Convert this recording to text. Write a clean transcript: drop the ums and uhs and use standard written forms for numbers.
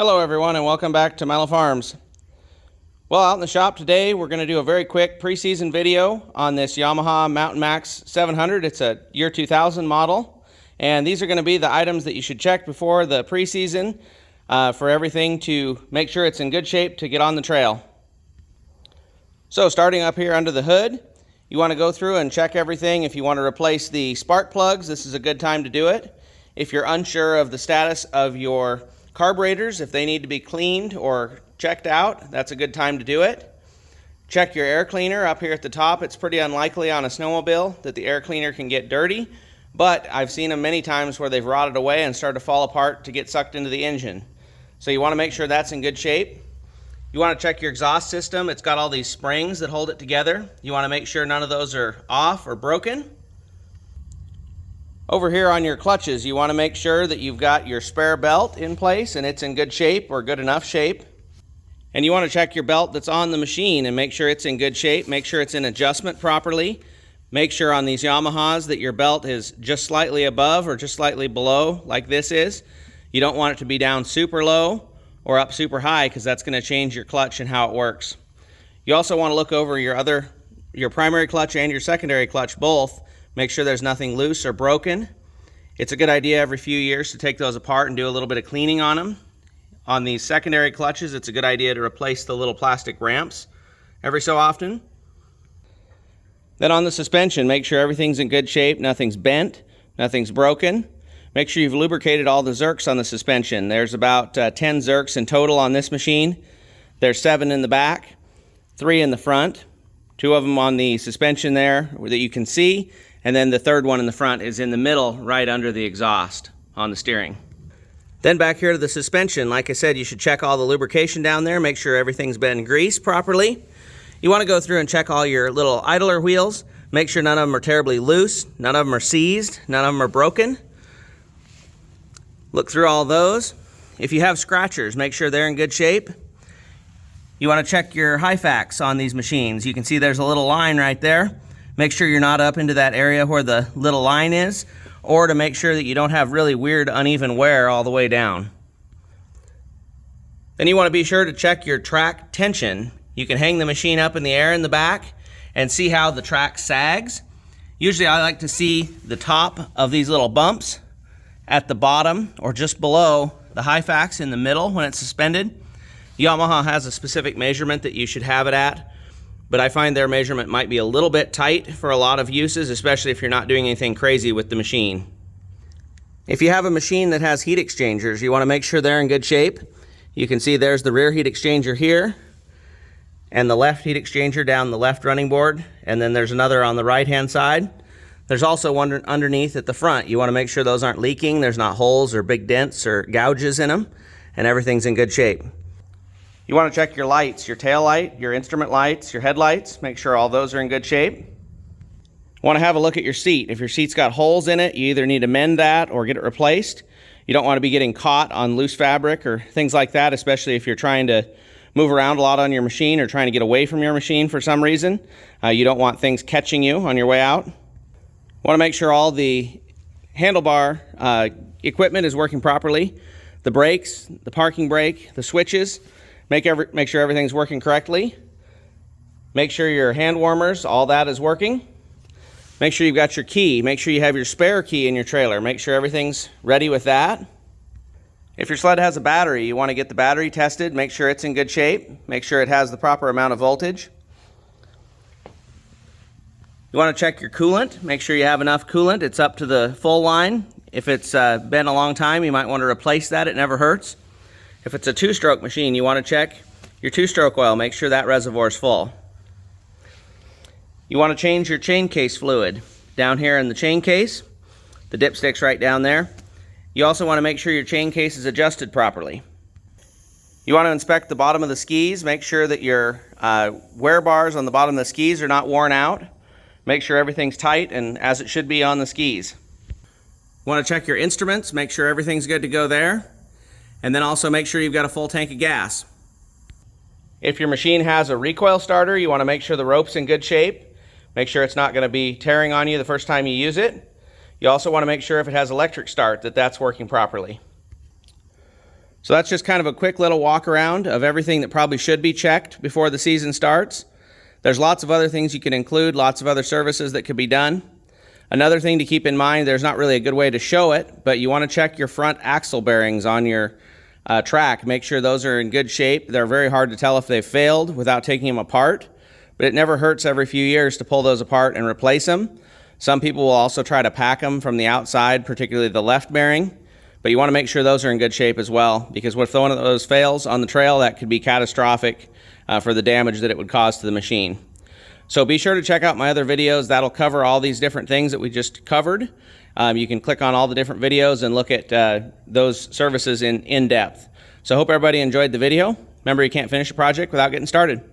Hello everyone and welcome back to Milo Farms. Well, out in the shop today we're going to do a very quick preseason video on this Yamaha Mountain Max 700. It's a year 2000 model, and these are going to be the items that you should check before the preseason for everything to make sure it's in good shape to get on the trail. So starting up here under the hood, you want to go through and check everything. If you want to replace the spark plugs, this is a good time to do it. If you're unsure of the status of your carburetors, if they need to be cleaned or checked out, that's a good time to do it. Check your air cleaner up here at the top. It's pretty unlikely on a snowmobile that the air cleaner can get dirty, but I've seen them many times where they've rotted away and started to fall apart to get sucked into the engine. So you want to make sure that's in good shape. You want to check your exhaust system. It's got all these springs that hold it together. You want to make sure none of those are off or broken. Over here on your clutches, you want to make sure that you've got your spare belt in place and it's in good shape or good enough shape. And you want to check your belt that's on the machine and make sure it's in good shape. Make sure it's in adjustment properly. Make sure on these Yamahas that your belt is just slightly above or just slightly below, like this is. You don't want it to be down super low or up super high, because that's going to change your clutch and how it works. You also want to look over your primary clutch and your secondary clutch both. Make sure there's nothing loose or broken. It's a good idea every few years to take those apart and do a little bit of cleaning on them. On these secondary clutches, it's a good idea to replace the little plastic ramps every so often. Then on the suspension, make sure everything's in good shape, nothing's bent, nothing's broken. Make sure you've lubricated all the zerks on the suspension. There's about 10 zerks in total on this machine. There's 7 in the back, 3 in the front, 2 of them on the suspension there that you can see, and then the third one in the front is in the middle right under the exhaust on the steering. Then back here to the suspension, like I said, you should check all the lubrication down there, make sure everything's been greased properly. You want to go through and check all your little idler wheels, make sure none of them are terribly loose, none of them are seized, none of them are broken. Look through all those. If you have scratchers, make sure they're in good shape. You want to check your Hyfax on these machines. You can see there's a little line right there. Make sure you're not up into that area where the little line is, or to make sure that you don't have really weird uneven wear all the way down. Then you want to be sure to check your track tension. You can hang the machine up in the air in the back and see how the track sags. Usually I like to see the top of these little bumps at the bottom or just below the Hyfax in the middle when it's suspended. Yamaha has a specific measurement that you should have it at, but I find their measurement might be a little bit tight for a lot of uses, especially if you're not doing anything crazy with the machine. If you have a machine that has heat exchangers, you want to make sure they're in good shape. You can see there's the rear heat exchanger here, and the left heat exchanger down the left running board, and then there's another on the right-hand side. There's also one underneath at the front. You want to make sure those aren't leaking, there's not holes or big dents or gouges in them, and everything's in good shape. You want to check your lights, your tail light, your instrument lights, your headlights. Make sure all those are in good shape. You want to have a look at your seat. If your seat's got holes in it, you either need to mend that or get it replaced. You don't want to be getting caught on loose fabric or things like that, especially if you're trying to move around a lot on your machine or trying to get away from your machine for some reason. You don't want things catching you on your way out. Want to make sure all the handlebar equipment is working properly. The brakes, the parking brake, the switches. Make sure everything's working correctly. Make sure your hand warmers, all that is working. Make sure you've got your key. Make sure you have your spare key in your trailer. Make sure everything's ready with that. If your sled has a battery, you want to get the battery tested. Make sure it's in good shape. Make sure it has the proper amount of voltage. You want to check your coolant. Make sure you have enough coolant. It's up to the full line. If it's been a long time, you might want to replace that. It never hurts. If it's a two-stroke machine, you want to check your two-stroke oil. Make sure that reservoir is full. You want to change your chain case fluid. Down here in the chain case, the dipstick's right down there. You also want to make sure your chain case is adjusted properly. You want to inspect the bottom of the skis. Make sure that your wear bars on the bottom of the skis are not worn out. Make sure everything's tight and as it should be on the skis. You want to check your instruments. Make sure everything's good to go there. And then also make sure you've got a full tank of gas. If your machine has a recoil starter, you want to make sure the rope's in good shape. Make sure it's not going to be tearing on you the first time you use it. You also want to make sure if it has electric start that that's working properly. So that's just kind of a quick little walk around of everything that probably should be checked before the season starts. There's lots of other things you can include, lots of other services that could be done. Another thing to keep in mind, there's not really a good way to show it, but you want to check your front axle bearings on your track. Make sure those are in good shape. They're very hard to tell if they've failed without taking them apart, but it never hurts every few years to pull those apart and replace them. Some people will also try to pack them from the outside, particularly the left bearing, but you want to make sure those are in good shape as well, because if one of those fails on the trail, that could be catastrophic for the damage that it would cause to the machine. So be sure to check out my other videos. That'll cover all these different things that we just covered. You can click on all the different videos and look at those services in depth. So I hope everybody enjoyed the video. Remember, you can't finish a project without getting started.